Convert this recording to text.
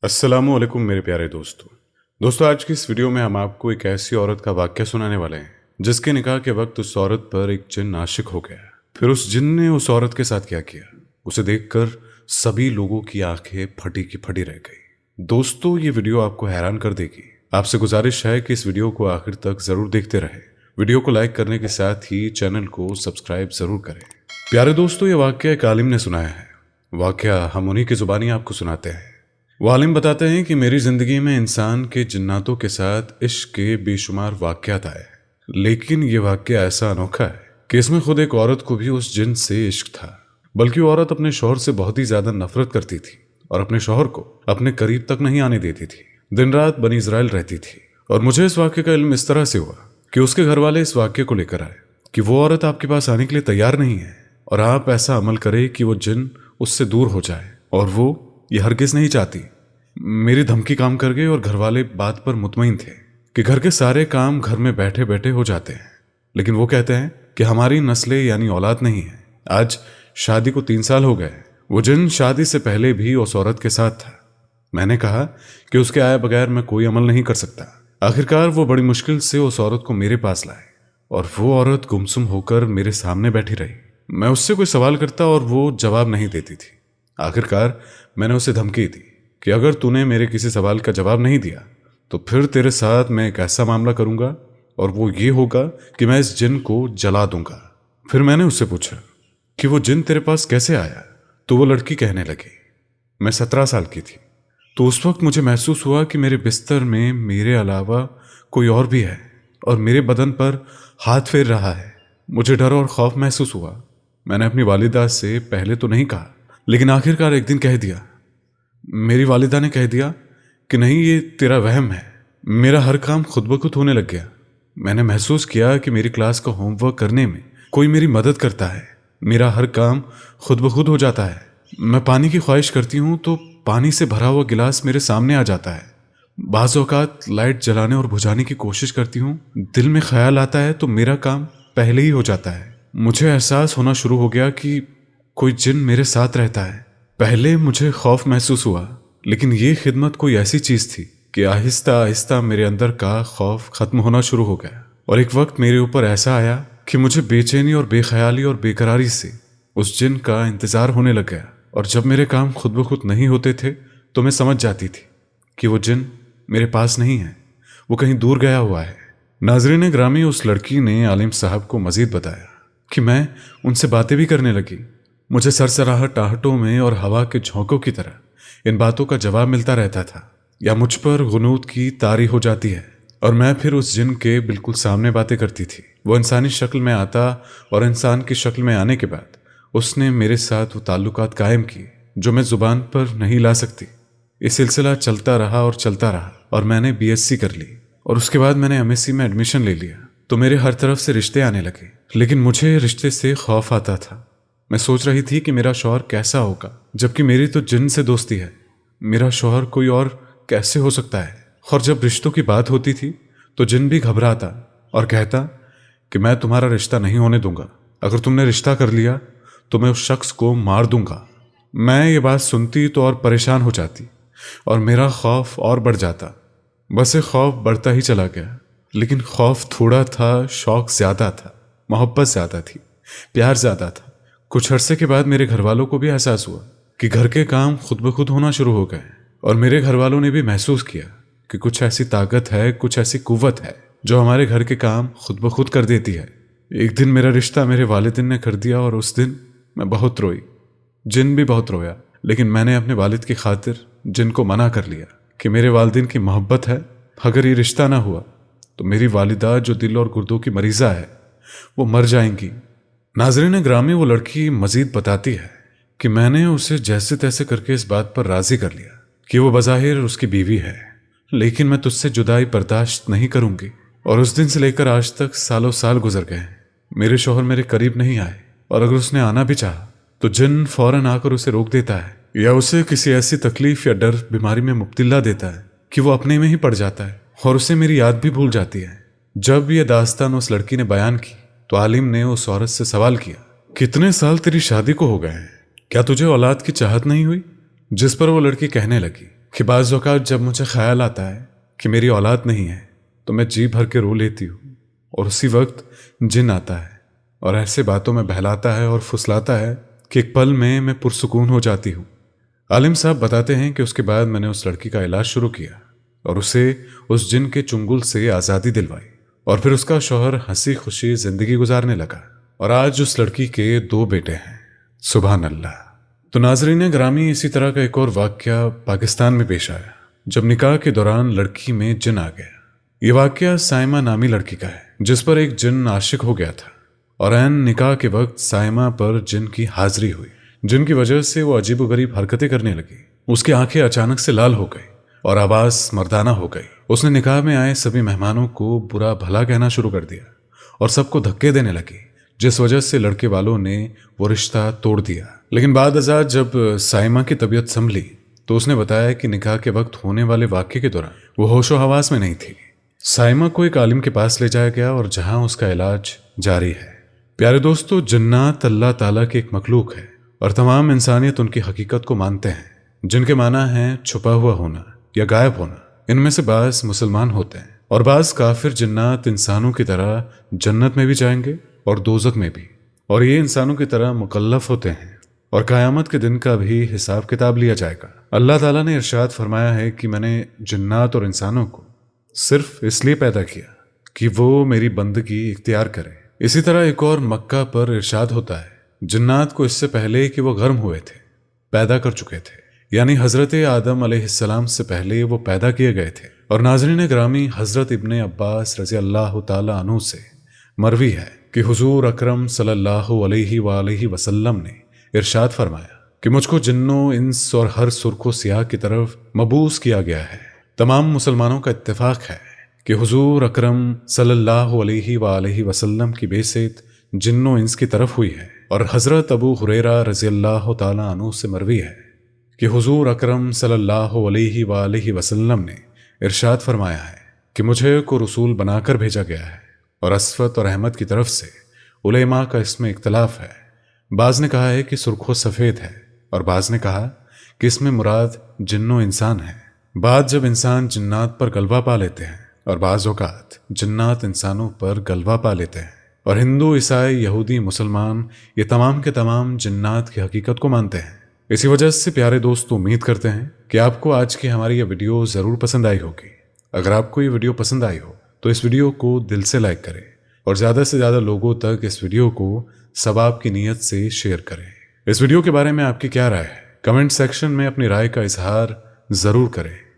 अस्सलामुअलैकुम मेरे प्यारे दोस्तों आज की इस वीडियो में हम आपको एक ऐसी औरत का वाक़या सुनाने वाले हैं जिसके निकाह के वक्त उस औरत पर एक जिन आशिक हो गया। फिर उस जिन ने उस औरत के साथ क्या किया उसे देखकर सभी लोगों की आंखें फटी की फटी रह गई। दोस्तों ये वीडियो आपको हैरान कर देगी। आपसे गुजारिश है कि इस वीडियो को आखिर तक जरूर देखते रहे। वीडियो को लाइक करने के साथ ही चैनल को सब्सक्राइब जरूर करें। प्यारे दोस्तों ये वाक़या एक आलिम ने सुनाया है। वाक़या हम उन्हीं की जुबानी आपको सुनाते हैं। वो आलिम बताते हैं कि मेरी ज़िंदगी में इंसान के जिन्नातों के साथ इश्क के बेशुमार वाक़यात आए हैं, लेकिन ये वाक़या ऐसा अनोखा है कि इसमें खुद एक औरत को भी उस जिन से इश्क था। बल्कि वो औरत अपने शौहर से बहुत ही ज़्यादा नफरत करती थी और अपने शौहर को अपने करीब तक नहीं आने देती थी। दिन रात बनी इज़राइल रहती थी। और मुझे इस वाक़े का इल्म इस तरह से हुआ कि उसके घर वाले इस वाक़े को लेकर आए कि वो औरत आपके पास आने के लिए तैयार नहीं है और आप ऐसा अमल करें कि वो जिन उससे दूर हो जाए। और वो ये हरगिज़ नहीं चाहती। मेरी धमकी काम कर गई और घर वाले बात पर मुतमईन थे कि घर के सारे काम घर में बैठे बैठे हो जाते हैं, लेकिन वो कहते हैं कि हमारी नस्लें यानी औलाद नहीं है। आज शादी को 3 साल हो गए। वो जिन शादी से पहले भी उस औरत के साथ था। मैंने कहा कि उसके आए बगैर मैं कोई अमल नहीं कर सकता। आखिरकार वो बड़ी मुश्किल से उस औरत को मेरे पास लाए और वो औरत गुमसुम होकर मेरे सामने बैठी रही। मैं उससे कोई सवाल करता और वो जवाब नहीं देती थी। आखिरकार मैंने उसे धमकी दी कि अगर तूने मेरे किसी सवाल का जवाब नहीं दिया तो फिर तेरे साथ मैं एक ऐसा मामला करूंगा और वो ये होगा कि मैं इस जिन को जला दूंगा। फिर मैंने उससे पूछा कि वो जिन तेरे पास कैसे आया, तो वो लड़की कहने लगी मैं 17 साल की थी। तो उस वक्त मुझे महसूस हुआ कि मेरे बिस्तर में मेरे अलावा कोई और भी है और मेरे बदन पर हाथ फेर रहा है। मुझे डर और खौफ महसूस हुआ। मैंने अपनी वालिदा से पहले तो नहीं कहा, लेकिन आखिरकार एक दिन कह दिया। मेरी वालिदा ने कह दिया कि नहीं, ये तेरा वहम है। मेरा हर काम खुद ब खुद होने लग गया। मैंने महसूस किया कि मेरी क्लास का होमवर्क करने में कोई मेरी मदद करता है। मेरा हर काम खुद ब खुद हो जाता है। मैं पानी की ख्वाहिश करती हूँ तो पानी से भरा हुआ गिलास मेरे सामने आ जाता है। बाज़ औक़ात लाइट जलाने और बुझाने की कोशिश करती हूँ, दिल में ख्याल आता है तो मेरा काम पहले ही हो जाता है। मुझे एहसास होना शुरू हो गया कि कोई जिन मेरे साथ रहता है। पहले मुझे खौफ महसूस हुआ, लेकिन ये खिदमत कोई ऐसी चीज़ थी कि आहिस्ता आहिस्ता मेरे अंदर का खौफ ख़त्म होना शुरू हो गया। और एक वक्त मेरे ऊपर ऐसा आया कि मुझे बेचैनी और बेख्याली और बेकरारी से उस जिन का इंतज़ार होने लग गया। और जब मेरे काम खुद ब खुद नहीं होते थे तो मैं समझ जाती थी कि वो जिन मेरे पास नहीं है, वो कहीं दूर गया हुआ है। नाज़रीन ग्रामी, उस लड़की ने आलिम साहब को मज़ीद बताया कि मैं उनसे बातें भी करने लगी। मुझे सरसराहट आहटों में और हवा के झोंकों की तरह इन बातों का जवाब मिलता रहता था, या मुझ पर गुनूद की तारी हो जाती है और मैं फिर उस जिन के बिल्कुल सामने बातें करती थी। वो इंसानी शक्ल में आता और इंसान की शक्ल में आने के बाद उसने मेरे साथ वो ताल्लुकात कायम किए जो मैं ज़ुबान पर नहीं ला सकती। ये सिलसिला चलता रहा और चलता रहा और मैंने BSc कर ली और उसके बाद मैंने MSc में एडमिशन ले लिया। तो मेरे हर तरफ से रिश्ते आने लगे, लेकिन मुझे रिश्ते से खौफ आता था। मैं सोच रही थी कि मेरा शौहर कैसा होगा, जबकि मेरी तो जिन से दोस्ती है। मेरा शौहर कोई और कैसे हो सकता है। और जब रिश्तों की बात होती थी तो जिन भी घबराता और कहता कि मैं तुम्हारा रिश्ता नहीं होने दूंगा। अगर तुमने रिश्ता कर लिया तो मैं उस शख्स को मार दूंगा। मैं ये बात सुनती तो और परेशान हो जाती और मेरा खौफ और बढ़ जाता। बस ये खौफ बढ़ता ही चला गया, लेकिन खौफ थोड़ा था, शौक ज़्यादा था, मोहब्बत ज़्यादा थी, प्यार ज़्यादा था। कुछ अरसे के बाद मेरे घर वालों को भी एहसास हुआ कि घर के काम खुद ब खुद होना शुरू हो गए और मेरे घर वालों ने भी महसूस किया कि कुछ ऐसी ताकत है, कुछ ऐसी कुव्वत है जो हमारे घर के काम खुद ब खुद कर देती है। एक दिन मेरा रिश्ता मेरे वालिदिन ने कर दिया और उस दिन मैं बहुत रोई। जिन भी बहुत रोया, लेकिन मैंने अपने वालिद की खातिर जिन को मना कर लिया कि मेरे वालिदिन की मोहब्बत है। अगर ये रिश्ता ना हुआ तो मेरी वालिदा जो दिल और गुर्दों की मरीज़ा है वो मर जाएंगी। नाज़रीन ग्रामी, वो लड़की मज़ीद बताती है कि मैंने उसे जैसे तैसे करके इस बात पर राज़ी कर लिया कि वो बज़ाहिर उसकी बीवी है, लेकिन मैं तुझसे जुदाई बर्दाश्त नहीं करूंगी। और उस दिन से लेकर आज तक सालों साल गुजर गए। मेरे शौहर मेरे करीब नहीं आए और अगर उसने आना भी चाहा तो जिन फौरन आकर उसे रोक देता है या उसे किसी ऐसी तकलीफ या डर बीमारी में मुब्तला देता है कि वो अपने में ही पड़ जाता है और उसे मेरी याद भी भूल जाती है। जब ये दास्तान उस लड़की ने बयान की तो आलिम ने उस औरत से सवाल किया, कितने साल तेरी शादी को हो गए हैं, क्या तुझे औलाद की चाहत नहीं हुई? जिस पर वो लड़की कहने लगी کہ بعض اوقات جب مجھے خیال آتا ہے کہ میری اولاد نہیں ہے تو میں جی بھر کے رو لیتی ہوں، اور اسی وقت جن آتا ہے اور ایسے باتوں میں بہلاتا ہے اور پھسلاتا ہے کہ ایک پل میں پرسکون ہو جاتی ہوں۔ عالم صاحب بتاتے ہیں کہ اس کے بعد میں نے اس لڑکی کا علاج شروع کیا اور اسے اس جن کے چنگل سے آزادی دلوائی، اور پھر اس کا شوہر ہنسی خوشی زندگی گزارنے لگا، اور آج اس لڑکی کے 2 بیٹے ہیں۔ سبحان اللہ۔ تو ناظرین گرامی، اسی طرح کا ایک اور واقعہ پاکستان میں پیش آیا جب نکاح کے دوران لڑکی میں جن آ گیا۔ یہ واقعہ سائمہ نامی لڑکی کا ہے جس پر ایک جن عاشق ہو گیا تھا، اور عین نکاح کے وقت سائمہ پر جن کی حاضری ہوئی، جن کی وجہ سے وہ عجیب و غریب حرکتیں کرنے لگی۔ اس کی آنکھیں اچانک سے لال ہو گئی اور آواز مردانہ ہو گئی۔ اس نے نکاح میں آئے سبھی مہمانوں کو برا بھلا کہنا شروع کر دیا اور سب کو دھکے دینے لگی، جس وجہ سے لڑکے والوں نے وہ رشتہ توڑ دیا۔ لیکن بعد ازاں جب سائمہ کی طبیعت سنبھلی تو اس نے بتایا کہ نکاح کے وقت ہونے والے واقعے کے دوران وہ ہوش و حواس میں نہیں تھی۔ سائمہ کو ایک عالم کے پاس لے جایا گیا اور جہاں اس کا علاج جاری ہے۔ پیارے دوستو، جنات اللہ تعالیٰ کی ایک مخلوق ہے اور تمام انسانیت ان کی حقیقت کو مانتے ہیں، جن کے معنی ہیں چھپا ہوا ہونا یا غائب ہونا۔ ان میں سے بعض مسلمان ہوتے ہیں اور بعض کافر جنات انسانوں کی طرح جنت میں بھی جائیں گے اور دوزخ میں بھی، اور یہ انسانوں کی طرح مکلف ہوتے ہیں اور قیامت کے دن کا بھی حساب کتاب لیا جائے گا۔ اللہ تعالیٰ نے ارشاد فرمایا ہے کہ میں نے جنات اور انسانوں کو صرف اس لیے پیدا کیا کہ وہ میری بندگی اختیار کریں۔ اسی طرح ایک اور مکہ پر ارشاد ہوتا ہے، جنات کو اس سے پہلے کہ وہ غرم ہوئے تھے پیدا کر چکے تھے، یعنی حضرت آدم علیہ السلام سے پہلے وہ پیدا کیے گئے تھے۔ اور ناظرین گرامی، حضرت ابن عباس رضی اللہ تعالی عنہ سے مروی ہے کہ حضور اکرم صلی اللہ علیہ وآلہ وسلم نے ارشاد فرمایا کہ مجھ کو جنوں انس اور ہر سرخ و سیاہ کی طرف مبعوث کیا گیا ہے۔ تمام مسلمانوں کا اتفاق ہے کہ حضور اکرم صلی اللہ علیہ وآلہ وسلم کی بعثت جنوں انس کی طرف ہوئی ہے، اور حضرت ابو ہریرہ رضی اللہ تعالی عنہ سے مروی ہے کہ حضور اکرم صلی اللہ علیہ وآلہ وسلم نے ارشاد فرمایا ہے کہ مجھے کو رسول بنا کر بھیجا گیا ہے، اور اسفت اور احمد کی طرف سے علماء کا اس میں اختلاف ہے۔ بعض نے کہا ہے کہ سرخ و سفید ہے، اور بعض نے کہا کہ اس میں مراد جن و انسان ہے۔ بعد جب انسان جنات پر غلبہ پا لیتے ہیں اور بعض اوقات جنات انسانوں پر غلبہ پا لیتے ہیں، اور ہندو، عیسائی، یہودی، مسلمان یہ تمام کے تمام جنات کی حقیقت کو مانتے ہیں۔ اسی وجہ سے پیارے دوست امید کرتے ہیں کہ آپ کو آج کی ہماری یہ ویڈیو ضرور پسند آئی ہوگی۔ اگر آپ کو یہ ویڈیو پسند آئی ہو تو اس ویڈیو کو دل سے لائک کریں اور زیادہ سے زیادہ لوگوں تک اس ویڈیو کو ثواب کی نیت سے شیئر کریں۔ اس ویڈیو کے بارے میں آپ کی کیا رائے ہے؟ کمنٹ سیکشن میں اپنی رائے کا اظہار ضرور کریں۔